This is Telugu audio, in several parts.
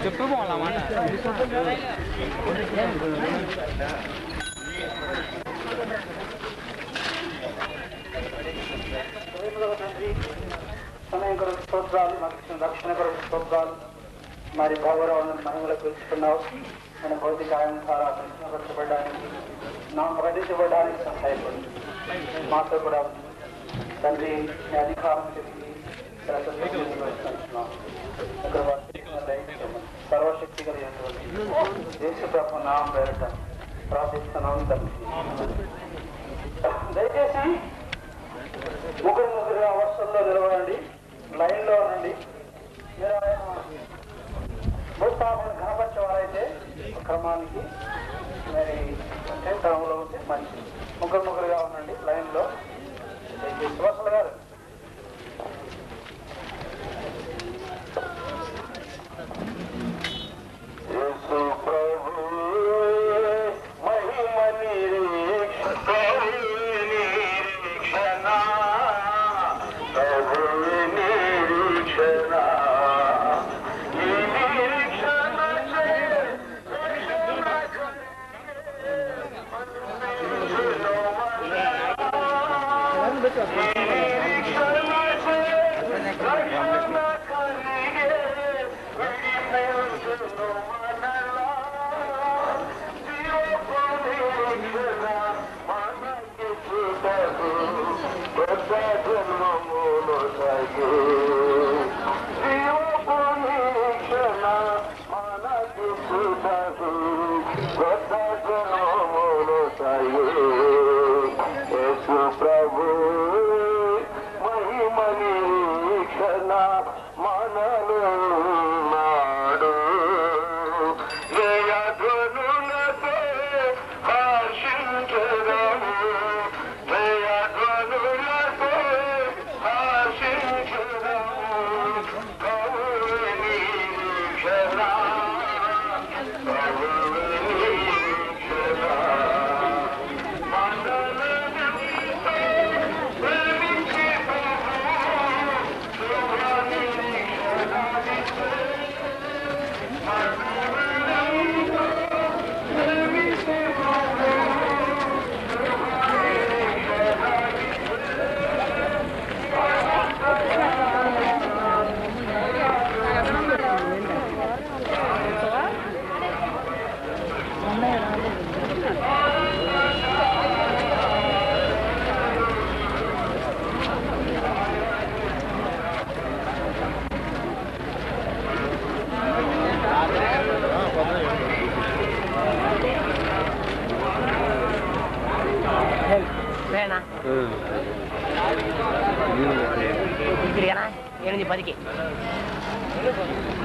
చెప్పు పోవాలన్నమాట. సమయం కొరకు స్తోత్రాలు, మాకు రక్షణ కొరకు స్తోత్రాలు. మరి భగవరాలను మహిమలకు పిలుచుకున్నావు. మన భౌతిక ద్వారా ప్రశ్నపరచబడడానికి నా ప్రకటించబడడానికి సహాయపడు. మాతో కూడా తండ్రి మీ అధికారం తిరిగి సర్వశక్తి కలిగినటువంటి దేశ ప్రభు నామం పేరట ప్రార్థిస్తున్నాం తండ్రి. దయచేసి ముగ్గురుగా వర్షంలో నిలబడండి, లైన్ లో ఉండండి. మీరు ఆయన భూస్థాపన కనపరిచేవారైతే క్రమానికి మరి అంటే క్రమంలో ఉంటే మంచిది. ముగ్గురుగా ఉండండి లైన్ లో. వర్షాలు గారు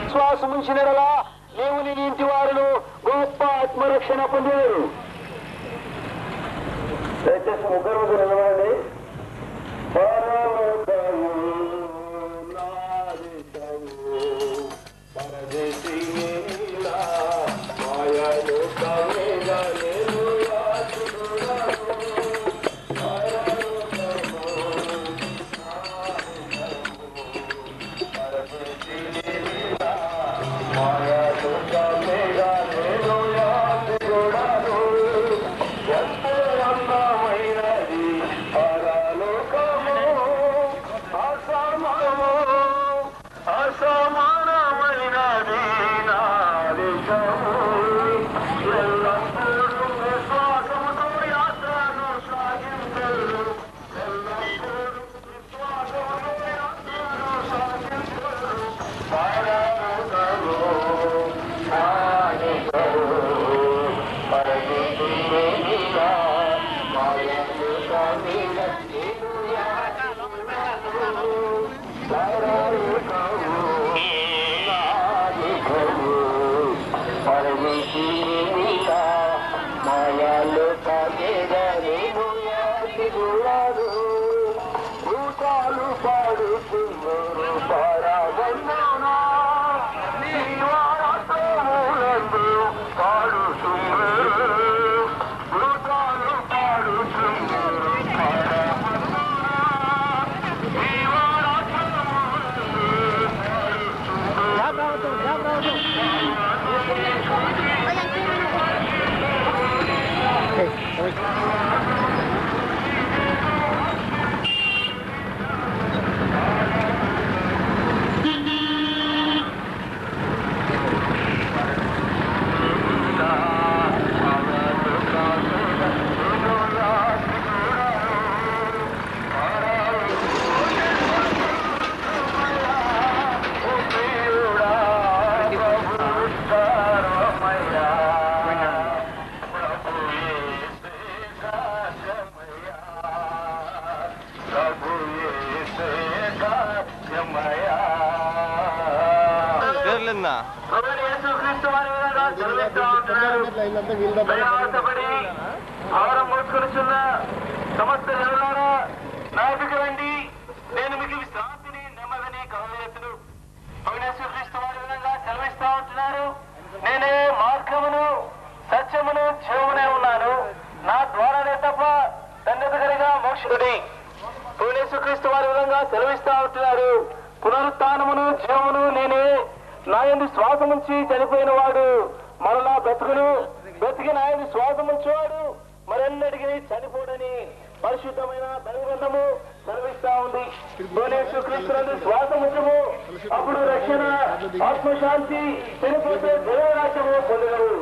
విశ్వాసం ఉంచినలా దేవుని ఇంటి వారిలో గొప్ప ఆత్మరక్షణ పొందారు. దయచేసి ముగ్గురు నిలబడండి. అందమైనది ఆవరం మోసుకొనిచున్న సమస్త జనులారా నాయకుడికి రండి, నేను మీకు విశ్రాంతిని నెమ్మదిని కలగజేతును. యేసుక్రీస్తు వారి విధంగా సెలవిస్తా ఉంటున్నారు, నేనే మార్గమును సత్యమును జీవమునే ఉన్నాను, నా ద్వారానే తప్ప ధన్యతకరంగా మోక్షుడి. యేసుక్రీస్తు వారి విధంగా సెలవిస్తా ఉంటున్నారు, పునరుత్థానమును జీవమును నేనే, నా యందు శ్వాసముంచి చనిపోయిన వాడు మరలా బ్రతుకును, బ్రతికి నా యందు శ్వాసముంచేవాడు మరెన్నటికి చనిపోడని పరిశుద్ధమైన దైవగ్రంథము సెలవిస్తా ఉంది. యేసుక్రీస్తునందు శ్వాసముంచము, అప్పుడు రక్షణ, ఆత్మశాంతి, చనిపోతే దేవరాజ్యము పొందగలరు.